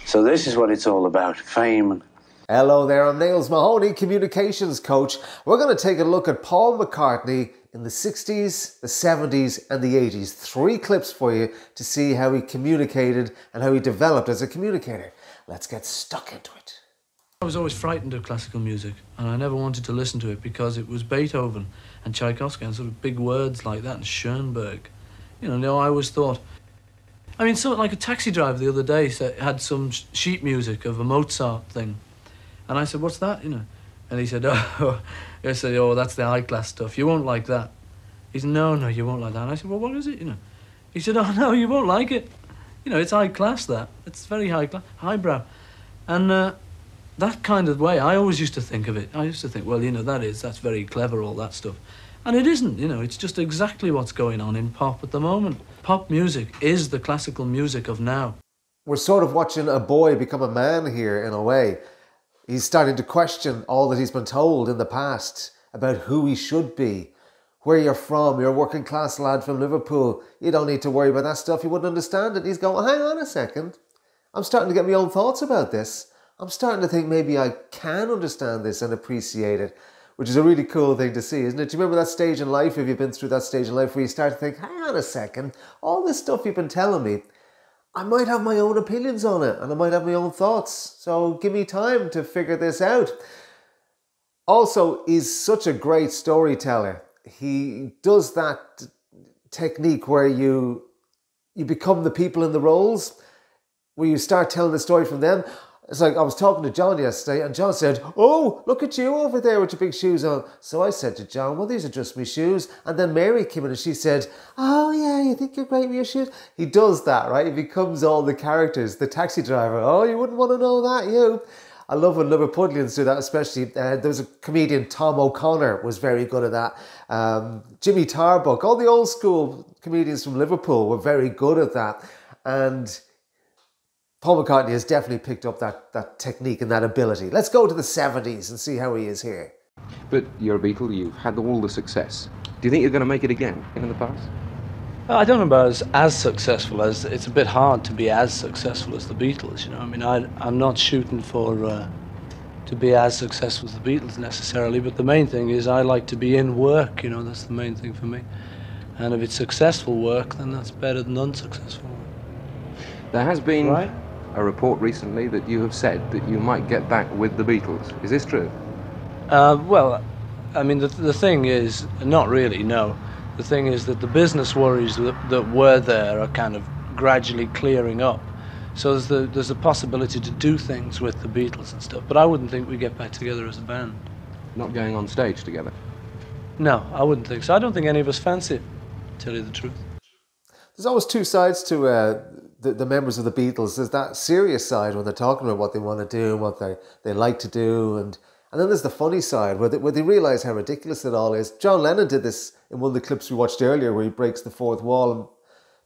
So this is what it's all about, fame. Hello there, I'm Niels Mahoney, communications coach. We're going to take a look at Paul McCartney in the 60s, the 70s and the 80s. 3 clips for you to see how he communicated and how he developed as a communicator. Let's get stuck into it. I was always frightened of classical music, and I never wanted to listen to it because it was Beethoven and Tchaikovsky and sort of big words like that, and Schoenberg. You know, I always thought... I mean, something like a taxi driver the other day had some sheet music of a Mozart thing. And I said, what's that, you know? And he said, oh, that's the high-class stuff. You won't like that. He said, no, you won't like that. And I said, well, what is it, you know? He said, oh, no, you won't like it. You know, it's high-class, that. It's very high-class, highbrow. And that kind of way, I always used to think of it. I used to think, well, you know, that's very clever, all that stuff. And it isn't, you know, it's just exactly what's going on in pop at the moment. Pop music is the classical music of now. We're sort of watching a boy become a man here in a way. He's starting to question all that he's been told in the past about who he should be, where you're from. You're a working class lad from Liverpool. You don't need to worry about that stuff. You wouldn't understand it. He's going, well, hang on a second. I'm starting to get my own thoughts about this. I'm starting to think maybe I can understand this and appreciate it, which is a really cool thing to see, isn't it? Do you remember that stage in life, if you've been through that stage in life, where you start to think, hang on a second, all this stuff you've been telling me, I might have my own opinions on it and I might have my own thoughts. So give me time to figure this out. Also, he's such a great storyteller. He does that technique where you become the people in the roles, where you start telling the story from them. It's like I was talking to John yesterday and John said, oh, look at you over there with your big shoes on. So I said to John, well, these are just my shoes. And then Mary came in and she said, oh yeah, you think you're great with your shoes? He does that, right? He becomes all the characters. The taxi driver, oh, you wouldn't want to know that, you. I love when Liverpudlians do that, especially. There was a comedian, Tom O'Connor, was very good at that. Jimmy Tarbuck, all the old school comedians from Liverpool were very good at that. And Paul McCartney has definitely picked up that technique and that ability. Let's go to the 70s and see how he is here. But you're a Beatle, you've had all the success. Do you think you're going to make it again in the past? I don't know about as successful as... It's a bit hard to be as successful as the Beatles, you know. I mean, I'm not shooting for to be as successful as the Beatles necessarily, but the main thing is I like to be in work, you know, that's the main thing for me. And if it's successful work, then that's better than unsuccessful work. There has been... Right? A report recently that you have said that you might get back with the Beatles. Is this true? Well, I mean, the thing is, not really, no. The thing is that the business worries that were there are kind of gradually clearing up. So there's a possibility to do things with the Beatles and stuff, but I wouldn't think we get back together as a band. Not going on stage together? No, I wouldn't think so. I don't think any of us fancy it, to tell you the truth. There's always 2 sides to the members of the Beatles. There's that serious side when they're talking about what they want to do and what they like to do, and then there's the funny side where they realise how ridiculous it all is. John Lennon did this in one of the clips we watched earlier where he breaks the 4th wall, and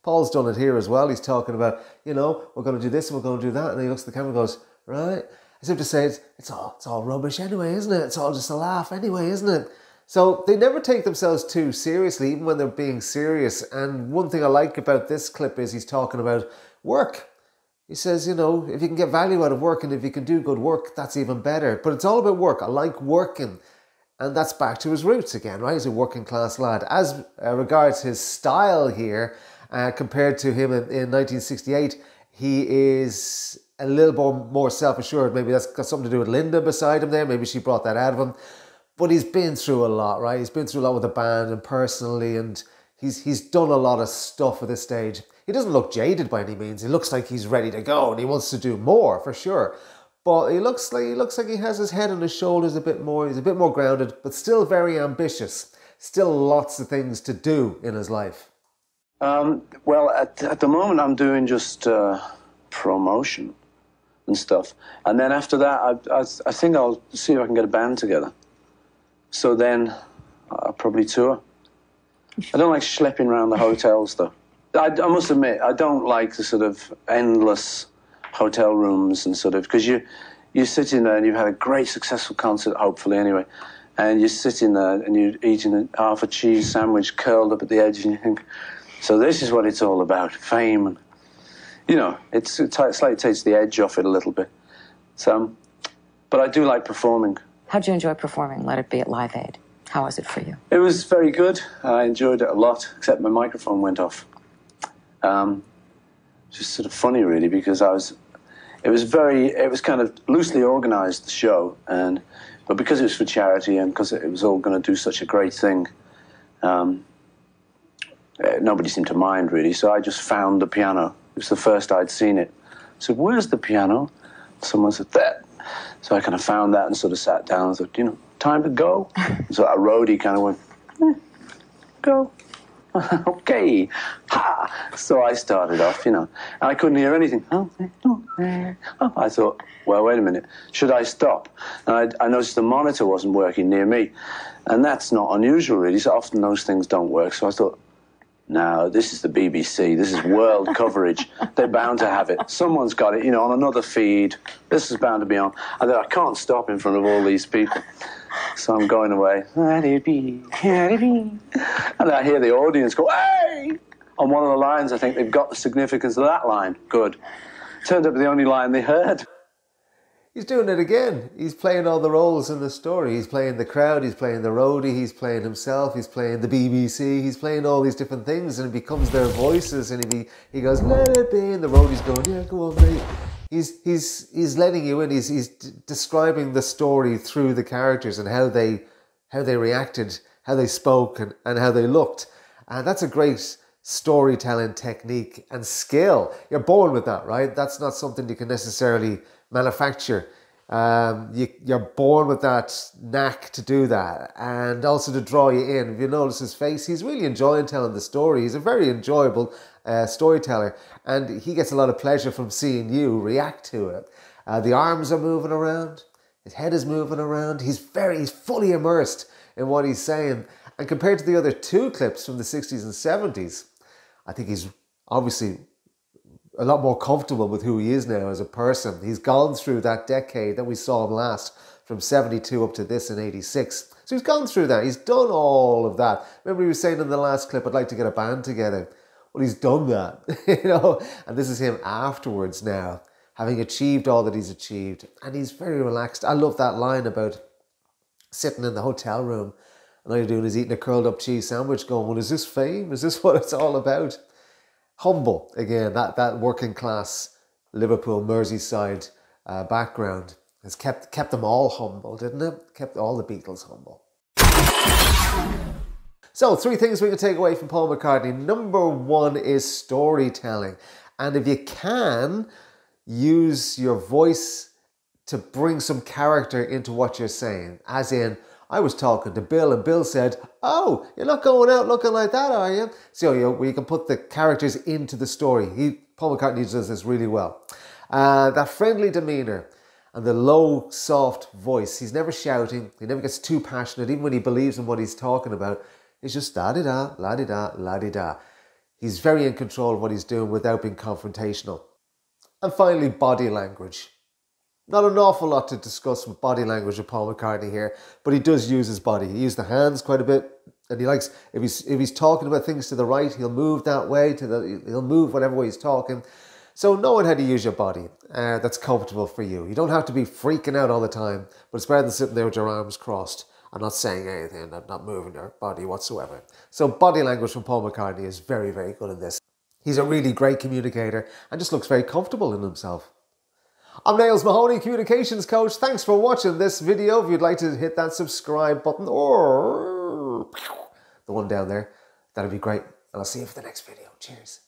Paul's done it here as well. He's talking about, you know, we're going to do this and we're going to do that, and he looks at the camera and goes, right, as if to say it's all rubbish anyway, isn't it? It's all just a laugh anyway, isn't it? So they never take themselves too seriously, even when they're being serious. And one thing I like about this clip is he's talking about work. He says, you know, if you can get value out of work and if you can do good work, that's even better. But it's all about work. I like working. And that's back to his roots again, right? He's a working class lad. As regards his style here, compared to him in 1968, he is a little more self-assured. Maybe that's got something to do with Linda beside him there. Maybe she brought that out of him. But he's been through a lot, right? He's been through a lot with the band and personally, and he's done a lot of stuff at this stage. He doesn't look jaded by any means. He looks like he's ready to go and he wants to do more, for sure. But he looks like he has his head on his shoulders a bit more. He's a bit more grounded, but still very ambitious. Still lots of things to do in his life. Well, at the moment, I'm doing just promotion and stuff. And then after that, I think I'll see if I can get a band together. So then I'll probably tour. I don't like schlepping around the hotels, though. I must admit, I don't like the sort of endless hotel rooms and sort of, because you sit in there and you've had a great successful concert, hopefully anyway, and you're sitting there and you're eating half a cheese sandwich curled up at the edge and you think, so this is what it's all about, fame. And, you know, it's like it takes the edge off it a little bit. So, but I do like performing. How'd you enjoy performing Let It Be at Live Aid? How was it for you? It was very good. I enjoyed it a lot, except my microphone went off. Just sort of funny, really, because it was kind of loosely organised, the show, but because it was for charity and because it was all going to do such a great thing, nobody seemed to mind, really. So I just found the piano. It was the first I'd seen it. I said, "Where's the piano?" Someone said, "There." So I kind of found that and sort of sat down and thought, you know, time to go. So a roadie kind of went, go. Okay. Ha! So I started off, you know, and I couldn't hear anything. I thought, well, wait a minute, should I stop? And I noticed the monitor wasn't working near me, and that's not unusual, really. So often those things don't work. So I thought, no, this is the BBC. This is world coverage. They're bound to have it. Someone's got it, you know, on another feed. This is bound to be on. I thought, I can't stop in front of all these people. So I'm going away. Let it be, let it be. And I hear the audience go, hey! On one of the lines, I think they've got the significance of that line. Good. Turned up the only line they heard. He's doing it again. He's playing all the roles in the story. He's playing the crowd, he's playing the roadie, he's playing himself, he's playing the BBC, he's playing all these different things, and it becomes their voices, and he goes, let it be, and the roadie's going, yeah, go on, mate. He's letting you in, he's describing the story through the characters and how they reacted, how they spoke, and how they looked. And that's a great storytelling technique and skill. You're born with that, right? That's not something you can necessarily manufacture. You're born with that knack to do that, and also to draw you in. If you notice his face, he's really enjoying telling the story. He's a very enjoyable storyteller, and he gets a lot of pleasure from seeing you react to it. The arms are moving around, his head is moving around. He's fully immersed in what he's saying. And compared to the other two clips from the 60s and 70s, I think he's obviously a lot more comfortable with who he is now as a person. He's gone through that decade that we saw him last, from 72 up to this in 86. So he's gone through that. He's done all of that. Remember he was saying in the last clip, I'd like to get a band together. Well, he's done that, you know, and this is him afterwards now, having achieved all that he's achieved. And he's very relaxed. I love that line about sitting in the hotel room and all you're doing is eating a curled up cheese sandwich going, well, is this fame? Is this what it's all about? Humble, again, that working class Liverpool, Merseyside background has kept them all humble, didn't it? Kept all the Beatles humble. So, 3 things we can take away from Paul McCartney. Number 1 is storytelling. And if you can, use your voice to bring some character into what you're saying. As in, I was talking to Bill and Bill said, oh, you're not going out looking like that, are you? So you can put the characters into the story. Paul McCartney does this really well. That friendly demeanour and the low, soft voice. He's never shouting. He never gets too passionate, even when he believes in what he's talking about. It's just da-di-da, la-di-da, la-di-da. He's very in control of what he's doing without being confrontational. And finally, body language. Not an awful lot to discuss with body language with Paul McCartney here, but he does use his body. He uses the hands quite a bit, and he likes, if he's talking about things to the right, he'll move that way, he'll move whatever way he's talking. So knowing how to use your body, that's comfortable for you. You don't have to be freaking out all the time, but it's better than sitting there with your arms crossed and not saying anything and not moving your body whatsoever. So body language from Paul McCartney is very, very good in this. He's a really great communicator and just looks very comfortable in himself. I'm Niles Mahoney, Communications Coach. Thanks for watching this video. If you'd like to hit that subscribe button or the one down there, that'd be great. And I'll see you for the next video. Cheers.